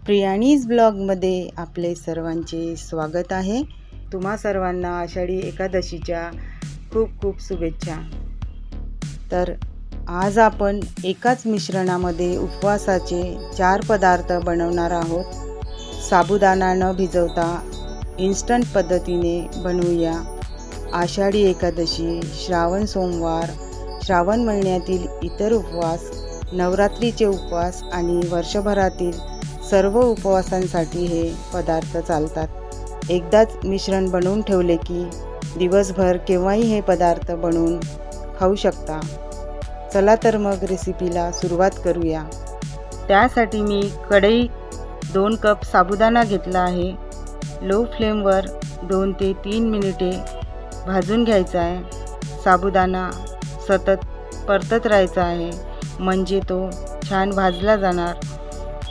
प्रियाणीज ब्लॉगमध्ये आपले सर्वांचे स्वागत आहे। तुम्हा सर्वांना आषाढी एकादशीच्या खूप खूप शुभेच्छा। तर आज आपण एकाच मिश्रणामध्ये उपवासाचे 4 पदार्थ बनवणार आहोत। साबुदाणा न भिजवता इन्स्टंट पद्धतीने बनवूया। आषाढी एकादशी, श्रावण सोमवार, श्रावण महिन्यातील इतर उपवास, नवरात्रीचे उपवास आणि वर्षभरातील सर्व उपवासांसाठी हे पदार्थ चालतात। एकदाच मिश्रण बनवून ठेवले की दिवसभर केव्हाही हे पदार्थ बनवून खाऊ शकता। चला तर मग रेसिपीला सुरुवात करूया। त्यासाठी मी कढईत 2 कप साबुदाणा घेतला आहे। लो फ्लेमवर 2 ते 3 मिनिटे भाजून घ्यायचा आहे। साबुदाणा सतत परतत राहायचा आहे, म्हणजे तो छान भाजला जाणार।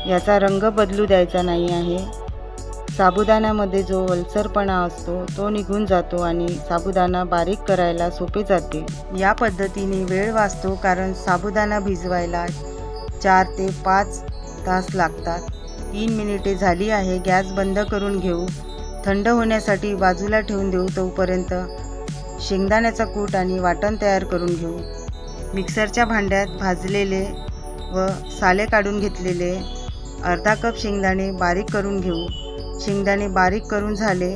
याचा रंग बदलू द्यायचा नाही आहे। साबुदाण्यामध्ये जो ओलसरपणा असतो तो निघून जातो आणि साबुदाणा बारीक करायला सोपे जाते। या पद्धतीने वेळ वाचतो, कारण साबुदाणा भिजवायला 4 ते 5 तास लागतात। 3 मिनिटे झाली आहे। गॅस बंद करून घेऊ। थंड होण्यासाठी बाजूला ठेवून देऊ। तोपर्यंत शेंगदाण्याचा कूट आणि वाटण तयार करून घेऊ। मिक्सरच्या भांड्यात भाजलेले व साले काढून घेतलेले अर्धा कप शेंगदाणे बारीक करून घेऊ। शेंगदाणे बारीक करून झाले,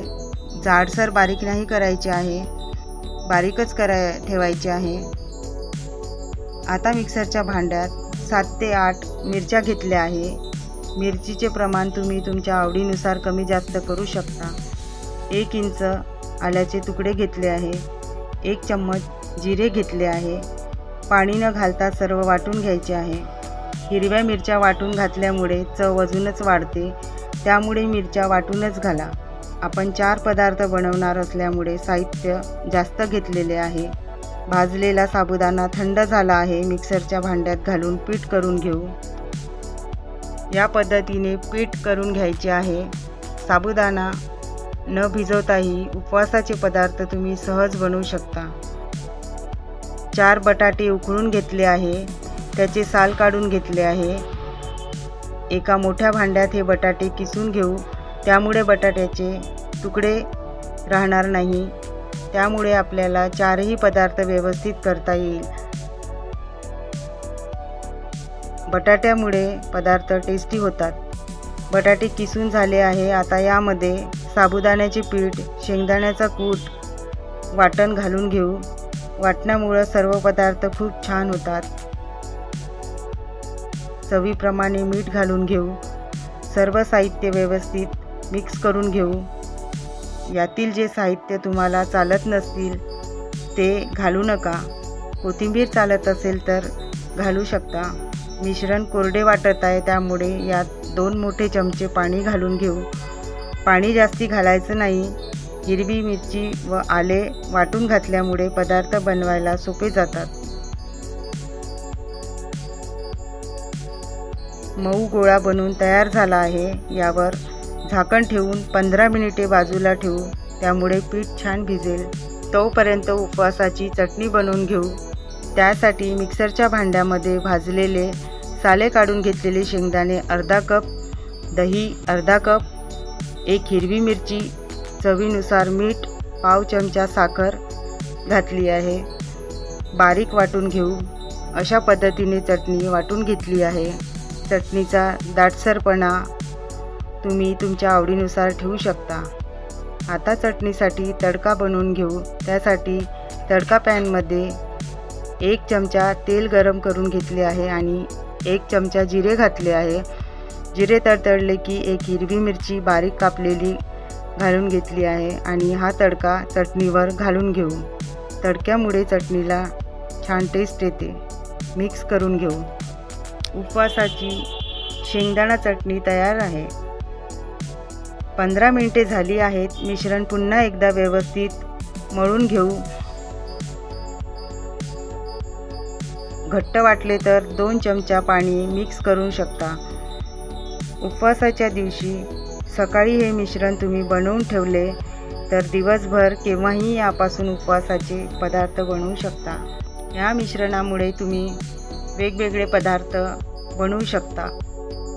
जाडसर बारीक नाही करायचे आहे, बारीकच ठेवायचे आहे। आता मिक्सरच्या भांड्यात 7 ते 8 मिरच्या घेतल्या आहे। मिरचीचे प्रमाण तुम्ही तुमच्या आवडीनुसार कमी जास्त करू शकता। 1 इंच आल्याचे तुकडे घेतले आहे। 1 चम्मच जिरे घेतले आहे। पाणी न घालता सर्व वाटून घ्यायचे आहे। हिरव्या मिरच्या वाटून घातल्यामुळे चव अजूनच वाढते, त्यामुळे मिरच्या वाटूनच घाला। आपण 4 पदार्थ बनवणार असल्यामुळे साहित्य जास्त घेतलेले आहे। भाजलेला साबुदाणा थंड झाला आहे। मिक्सरच्या भांड्यात घालून पीठ करून घेऊ। या पद्धतीने पीठ करून घ्यायचे आहे। साबुदाणा न भिजवताही उपवासाचे पदार्थ तुम्ही सहज बनवू शकता। 4 बटाटे उकळून घेतले आहे, त्याचे साल काढून घेतले आहे। एका मोठ्या भांड्यात हे बटाटे किसून घेऊ, त्यामुळे बटाट्याचे तुकडे राहणार नाही। त्यामुळे आपल्याला 4ही पदार्थ व्यवस्थित करता येईल। बटाट्यामुळे पदार्थ टेस्टी होतात। बटाटे किसून झाले आहे। आता यामध्ये साबुदाण्याचे पीठ, शेंगदाण्याचा कूट, वाटण घालून घेऊ। वाटणामुळे सर्व पदार्थ खूप छान होतात। चवीप्रमाणे मीठ घालून घेऊ। सर्व साहित्य व्यवस्थित मिक्स करून घेऊ। यातील जे साहित्य तुम्हाला चालत नसतील ते घालू नका। कोथिंबीर चालत असेल तर घालू शकता। मिश्रण कोरडे वाटत आहे, त्यामुळे यात 2 मोठे चमचे पाणी घालून घेऊ। पाणी जास्ती घालायचं नाही। हिरवी मिरची व आले वाटून घातल्यामुळे पदार्थ बनवायला सोपे जातात। मऊ गोळा बनवून तयार झाला आहे। यावर झाकण ठेवून 15 मिनिटे बाजूला ठेवू, त्यामुळे पीठ छान भिजेल। तोपर्यंत उपवासाची चटणी बनवून घेऊ। त्यासाठी मिक्सरच्या भांड्यामध्ये भाजलेले साले काढून घेतलेले शेंगदाणे अर्धा कप, दही अर्धा कप, 1 हिरवी मिरची, चवीनुसार मीठ, पाव चमचा साखर घातली आहे। बारीक वाटून घेऊ। अशा पद्धतीने चटणी वाटून घेतली आहे। चटणीचा दाटसरपणा तुम्ही तुमच्या आवडीनुसार ठेवू शकता। आता चटणीसाठी तडका बनवून घेऊ। त्यासाठी तडका पॅनमध्ये 1 चमचा तेल गरम करून घेतले आहे आणि 1 चमचा जिरे घातले आहे। जिरे तडतडले की 1 हिरवी मिरची बारीक कापलेली घालून घेतली आहे आणि हा तडका चटणीवर घालून घेऊ। तडक्यामुळे चटणीला छान टेस्ट येते। मिक्स करून घेऊ। उपवासाची शेंगदाणा चटणी तयार आहे। 15 मिनिटे झाली आहेत। मिश्रण पुन्हा एकदा व्यवस्थित मळून घेऊ। घट्ट वाटले तर 2 चमचा पाणी मिक्स करू शकता। उपवासाच्या दिवशी सकाळी हे मिश्रण तुम्ही बनवून ठेवले तर दिवसभर केव्हाही यापासून उपवासाचे पदार्थ बनवू शकता। या मिश्रणामुळे तुम्ही वेगवेगळे पदार्थ बनवू शकता।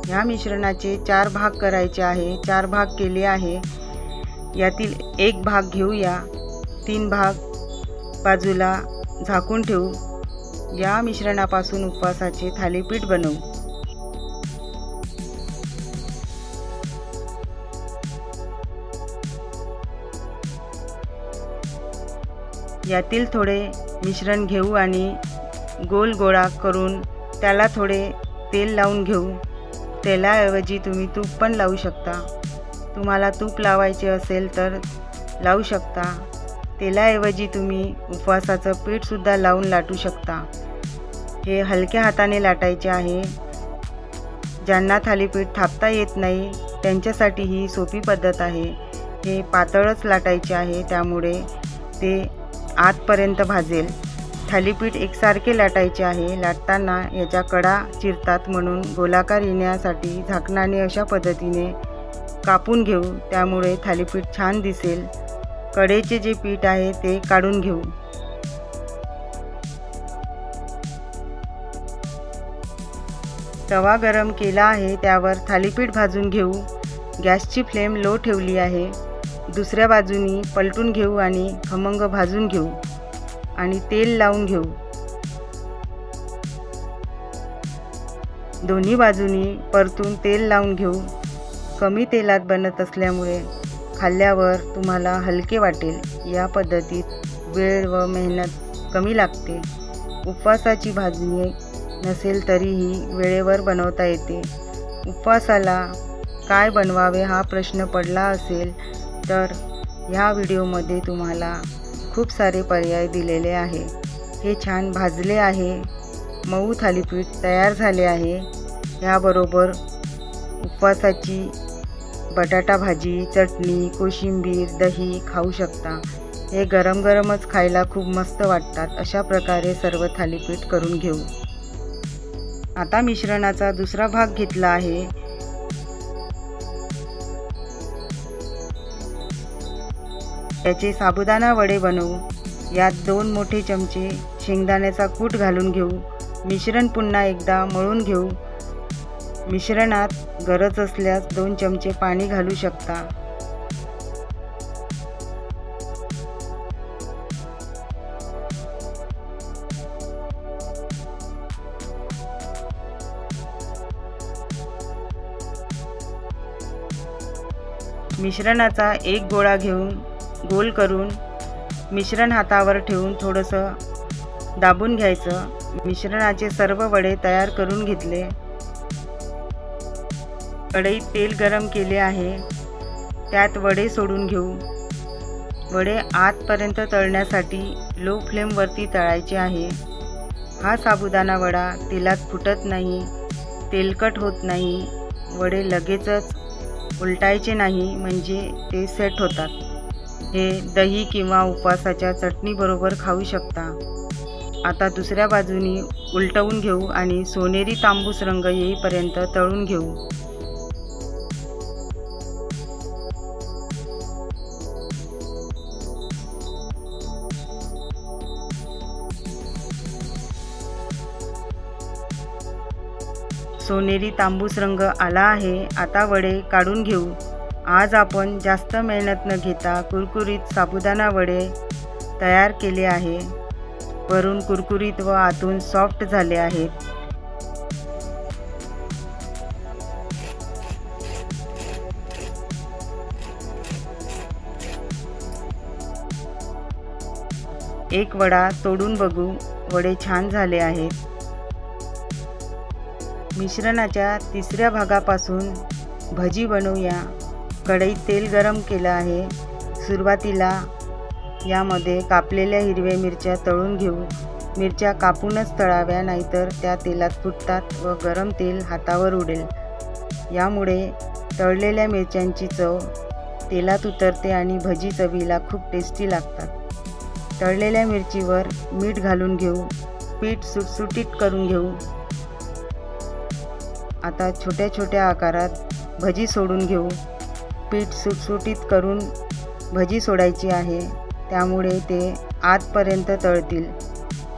ह्या मिश्रणाचे 4 भाग करायचे आहे. 4 भाग केले आहे. यातील एक भाग घेऊया. 3 भाग बाजूला झाकून ठेवू. या मिश्रणापासून उपवासाचे थालीपीठ बनवू. यातील थोडे मिश्रण घेऊ आणि गोल गोळा करून त्याला थोडे तेल लावून घेऊ. तेलाऐवजी तुम्ही तूप पण लावू शकता. तुम्हाला तूप लावायचे असेल तर लावू शकता. तेलाऐवजी तुम्ही उपवासाचं पीठसुद्धा लावून लाटू शकता. हे हलक्या हाताने लाटायचे आहे. ज्यांना थालीपीठ थापता येत नाही त्यांच्यासाठी ही सोपी पद्धत आहे. हे पातळच लाटायचे आहे, त्यामुळे ते आतपर्यंत भाजेल. थालीपीठ एकसारखे लाटायचे आहे. लाटताना याच्या कडा चिरतात, म्हणून गोलाकार येण्यासाठी झाकणाने अशा पद्धतीने कापून घेऊ. त्यामुळे थालीपीठ छान दिसेल. कडेचे जे पीठ आहे ते काढून घेऊ. तवा गरम केला आहे, त्यावर थालीपीठ भाजून घेऊ. गॅसची फ्लेम लो ठेवली आहे. दुसऱ्या बाजूनी पलटून घेऊ आणि खमंग भाजून घेऊ आणि तेल लावून घेऊ. दोन्ही बाजूनी परतून तेल लावून घेऊ. कमी तेलात बनत असल्यामुळे खाल्ल्यावर तुम्हाला हलके वाटेल. या पद्धतीत वेळ व मेहनत कमी लागते. उपवासाची भाजी नसेल तरीही वेळेवर बनवता येते. उपवासाला काय बनवावे हा प्रश्न पडला असेल तर ह्या व्हिडिओमध्ये तुम्हाला खूप सारे पर्याय दिलेले आहे. हे छान भाजले आहे. मऊ थालीपीठ तयार झाले आहे. याबरोबर उपवासाची बटाटा भाजी, चटणी, कोशिंबीर, दही खाऊ शकता. हे गरम गरमच खायला खूप मस्त वाटतात. अशा प्रकारे सर्व थालीपीठ करून घेऊ. आता मिश्रणाचा दुसरा भाग घेतला आहे. याचे साबुदाणा वडे बनवू. यात 2 मोठे चमचे शेंगदाण्याचा कूट घालून घेऊ. मिश्रण पुन्हा एकदा मळून घेऊ. मिश्रणात गरज असल्यास 2 चमचे पाणी घालू शकता. मिश्रणाचा एक गोळा घेऊन गोल करून मिश्रण हातावर ठेवून थोडंसं दाबून घ्यायचं. मिश्रणाचे सर्व वडे तयार करून घेतले. कढईत तेल गरम केले आहे. त्यात वडे सोडून घेऊ. वडे आतपर्यंत तळण्यासाठी लो फ्लेमवरती तळायचे आहे. हा साबुदाणा वडा तेलात फुटत नाही, तेलकट होत नाही. वडे लगेचच उलटायचे नाही, म्हणजे ते सेट होतात. हे दही किंवा उपवासाच्या चटणीबरोबर खाऊ शकता. आता दुसऱ्या बाजूनी उलटवून घेऊ आणि सोनेरी तांबूस रंग येईपर्यंत तळून घेऊ. सोनेरी तांबूस रंग आला आहे. आता वडे काढून घेऊ. आज आपण जास्त मेहनत न घेता कुरकुरीत साबुदाणा वडे तयार केले आहे. वरून कुरकुरीत व आतून सॉफ्ट झाले आहेत. एक वडा तोडून बघू. वडे छान झाले आहेत. मिश्रणाच्या तिसऱ्या भागापासून भजी बनवूया. कढईत तेल गरम केलं आहे. सुरुवातीला यामध्ये कापलेल्या हिरव्या मिरच्या तळून घेऊ. मिरच्या कापूनच तळाव्या, नाहीतर त्या तेलात फुटतात व गरम तेल हातावर उडेल. यामुळे तळलेल्या मिरच्यांची चव तेलात उतरते आणि भजी चवीला खूप टेस्टी लागतात. तळलेल्या मिरचीवर मीठ घालून घेऊ. पीठ सुटसुटीत करून घेऊ. आता छोट्या छोट्या आकारात भजी सोडून घेऊ. पीठ सुटसुटीत करून भजी सोडायची आहे, त्यामुळे ते आतपर्यंत तळतील.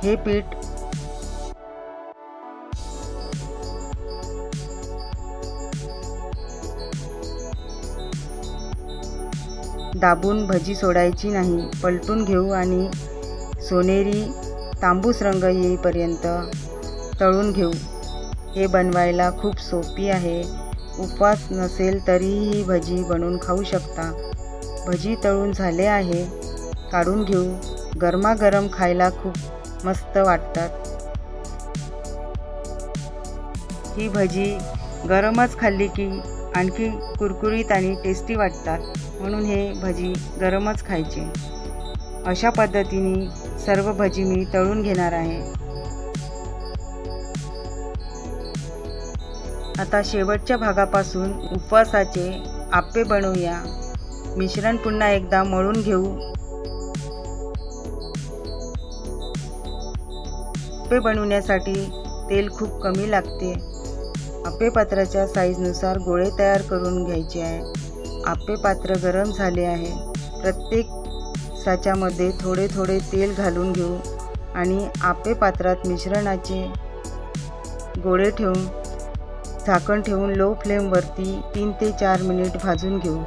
हे पीठ दाबून भजी सोडायची नाही. पलटून घेऊ आणि सोनेरी तांबूस रंग येईपर्यंत तळून घेऊ. हे बनवायला खूप सोपी आहे. उपवास नसेल तरीही ही भजी बनवून खाऊ शकता. भजी तळून झाले आहे, काढून घेऊ. गरमागरम खायला खूप मस्त वाटतात. ही भजी गरमच खाल्ली की आणखी कुरकुरीत आणि टेस्टी वाटतात, म्हणून हे भजी गरमच खायचे. अशा पद्धतीने सर्व भजी मी तळून घेणार आहे. आता शेवटच्या भागापासून उपवासाचे आप्पे बनवूया. मिश्रण पुन्हा एकदा मळून घेऊ. आप्पे बनवण्यासाठी तेल खूप कमी लागते. आप्पे पात्राच्या साईजनुसार गोळे तयार करून घ्यायचे आहे. आप्पे पात्र गरम झाले आहे. प्रत्येक साच्यामध्ये थोडे थोडे तेल घालून घेऊ आणि आप्पे पात्रात मिश्रणाचे गोळे ठेवून झाकण ठेवून लो फ्लेमवरती 3 ते 4 मिनिट भाजून घेऊ.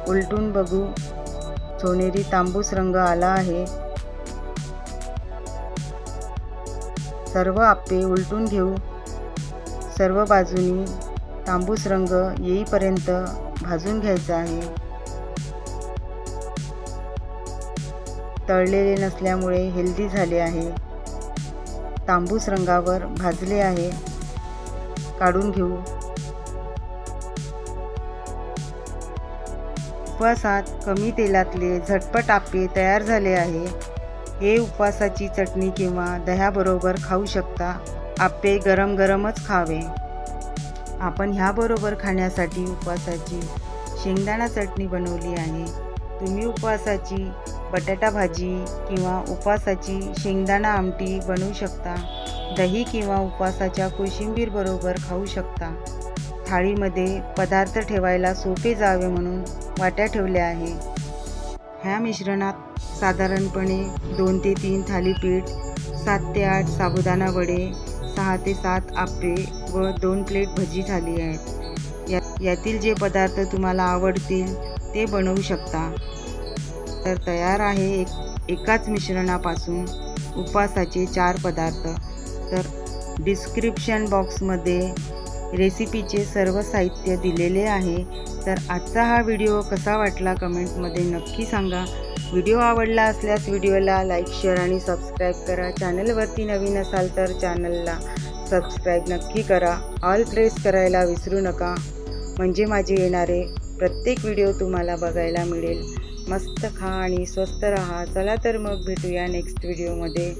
उलटून बघू. सोनेरी तांबूस रंग आला आहे. सर्व आप्पे उलटून घेऊ. सर्व बाजूनी तांबूस रंग येईपर्यंत भाजून घ्यायचा आहे. तळलेले नसल्यामुळे हेल्दी झाले आहे. तांबूस रंगावर भाजले आहे. काढून घेऊ. उपवासात कमी तेलातले झटपट आप्पे तयार झाले आहे. हे उपवासाची चटणी किंवा दह्याबरोबर खाऊ शकता. आप्पे गरम गरमच खावे. आपण ह्याबरोबर खाण्यासाठी उपवासाची शेंगदाणा चटणी बनवली आहे. तुम्ही उपवासाची बटाटा भाजी किंवा उपवासाची शेंगदाणा आमटी बनवू शकता. दही किंवा उपवासाच्या कोशिंबीर बरोबर खाऊ शकता. थाळीमध्ये पदार्थ ठेवायला सोपे जावे म्हणून वाट्या ठेवल्या आहे. ह्या मिश्रणात साधारणपणे 2 ते 3 थालीपीठ, 7 ते 8 साबुदाणा वडे, 6 ते 7 आप्पे व 2 प्लेट भजी झाली आहेत. यातील जे पदार्थ तुम्हाला आवडतील ते बनवू शकता. तर तयार आहे एकाच मिश्रणापासून उपवासाचे 4 पदार्थ. तर डिस्क्रिप्शन बॉक्समध्ये रेसिपीचे सर्व साहित्य दिलेले आहे. तर आजचा हा व्हिडिओ कसा वाटला कमेंटमध्ये नक्की सांगा. व्हिडिओ आवडला असल्यास व्हिडिओला लाईक, शेअर आणि सबस्क्राईब करा. चॅनलवरती नवीन असाल तर चॅनलला सबस्क्राईब नक्की करा. ऑल प्रेस करायला विसरू नका, म्हणजे माझे येणारे प्रत्येक व्हिडिओ तुम्हाला बघायला मिळेल. मस्त खा आणि स्वस्त रहा. चला तर मग भेटूया नेक्स्ट व्हिडिओमध्ये.